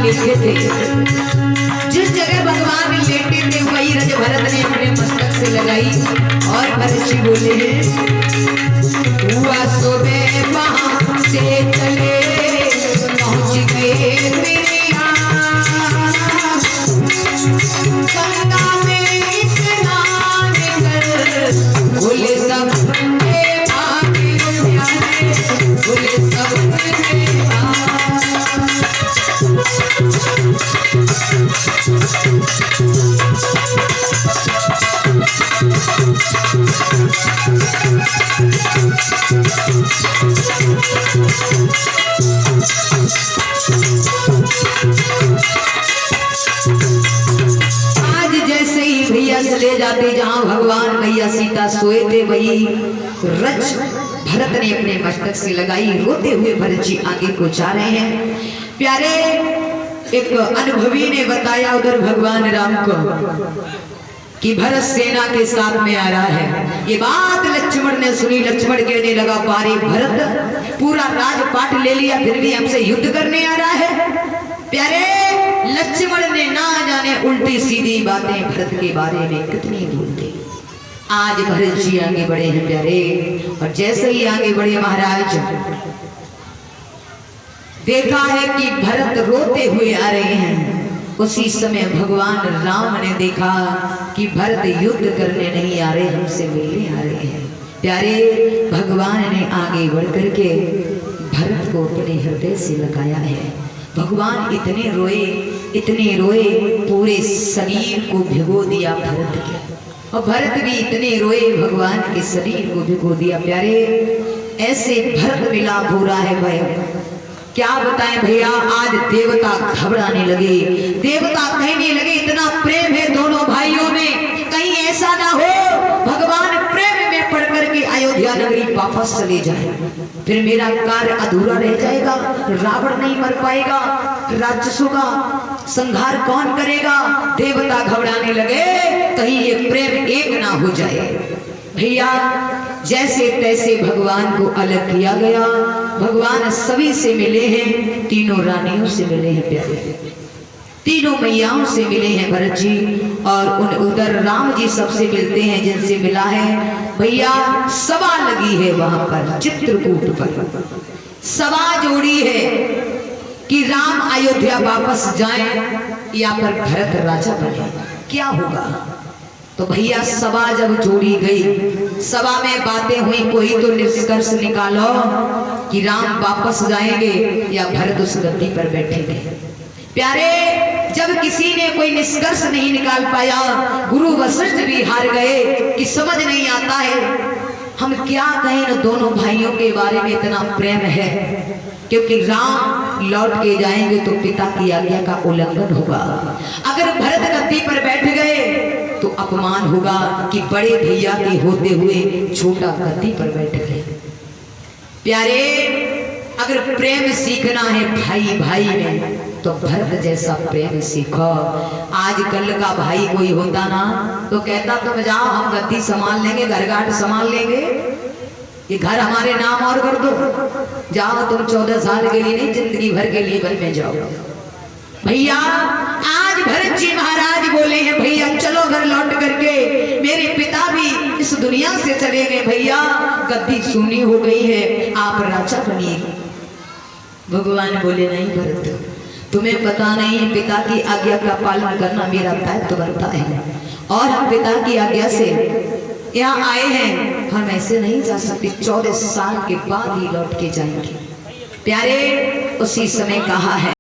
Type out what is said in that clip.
लेटे थे, जिस जगह भगवान लेटे थे वही रज भरत ने अपने मस्तक से लगाई और भरत जी बोले हुआ सुबह वहां से चले पहुंच गए गंगा में स्नान कर बोले सब बोले सब चले जाते जहां भगवान मैया सीता सोए थे वही रज भरत ने अपने मस्तक से लगाई। रोते हुए भरत जी आगे को जा रहे हैं। प्यारे एक अनुभवी ने बताया उधर भगवान राम को कि भरत सेना के साथ में आ रहा है। ये बात लक्ष्मण ने सुनी। लक्ष्मण कहने लगा पारे भरत पूरा राजपाट ले लिया फिर भी हमसे युद्ध करने आ रहा है। प्यारे लक्ष्मण ने ना जाने उल्टी सीधी बातें भरत के बारे में कितनी बोलते। आज भरत जी आगे बढ़े हैं प्यारे, और जैसे ही आगे बढ़े महाराज देखा है कि भरत रोते हुए आ रहे हैं। उसी समय भगवान राम ने देखा कि भरत युद्ध करने नहीं आ रहे, हमसे मिलने आ रहे हैं। प्यारे भगवान ने आगे बढ़ करके भरत को अपने हृदय से लगाया है। भगवान इतने रोए पूरे शरीर को भिगो दिया भरत के, और भरत भी इतने रोए भगवान के शरीर को भिगो दिया। प्यारे ऐसे भरत मिलाप हो रहा है भाई, क्या बताएं भैया। आज देवता घबराने लगे, देवता कहने लगे इतना प्रेम है दोनों भाइयों में, कहीं ऐसा ना हो भगवान प्रेम में पड़ करके अयोध्या नगरी वापस चले जाए, फिर मेरा कार्य अधूरा रह जाएगा, रावण नहीं मर पाएगा, राक्षसों का संहार कौन करेगा। देवता घबराने लगे कहीं ये प्रेम एक ना हो जाए। भैया जैसे तैसे भगवान को अलग किया गया। भगवान सभी से मिले हैं, तीनों रानियों से मिले हैं प्यारे, तीनों मैयाओं से मिले हैं भरत जी, और उधर राम जी सबसे मिलते हैं जिनसे मिला है। भैया सभा लगी है वहां पर चित्रकूट पर, सभा जोड़ी है कि राम अयोध्या वापस जाएं या पर भरत राजा बने, क्या होगा। तो भैया सभा जब जोड़ी गई, सभा में बातें हुई, कोई तो निष्कर्ष निकालो कि राम वापस जाएंगे या भरत उस गद्दी पर बैठेंगे। प्यारे जब किसी ने कोई निष्कर्ष नहीं निकाल पाया, गुरु वशिष्ठ भी हार गए कि समझ नहीं आता है हम क्या कहें। न दोनों भाइयों के बारे में इतना प्रेम है, क्योंकि राम लौट के जाएंगे तो पिता की आज्ञा का उल्लंघन होगा, अगर भरत गद्दी पर बैठ गए तो अपमान होगा कि बड़े भैया के होते हुए छोटा गद्दी पर बैठ गए। प्यारे अगर प्रेम सीखना है भाई भाई में तो भरत जैसा प्रेम सीखो। आजकल का भाई कोई होता ना तो कहता तुम जाओ हम गद्दी संभाल लेंगे, घरघाट संभाल लेंगे, ये घर हमारे नाम और कर दो, जाओ तुम 14 साल के लिए नहीं जिंदगी भर के लिए वन में जाओ। भैया आज भरत जी महाराज बोले हैं भैया चलो घर लौट करके, मेरे पिता भी इस दुनिया से चले गए भैया, गद्दी सुनी हो गई है, आप राजा बनिए। भगवान बोले नहीं भरत तुम्हें पता नहीं है पिता की आज्ञा का पालन करना मेरा दायित्व बनता है, और हम पिता की आज्ञा से यहाँ आए हैं, हम ऐसे नहीं जा सकते, 14 साल के बाद ही लौट के जाएंगे। प्यारे उसी समय कहा है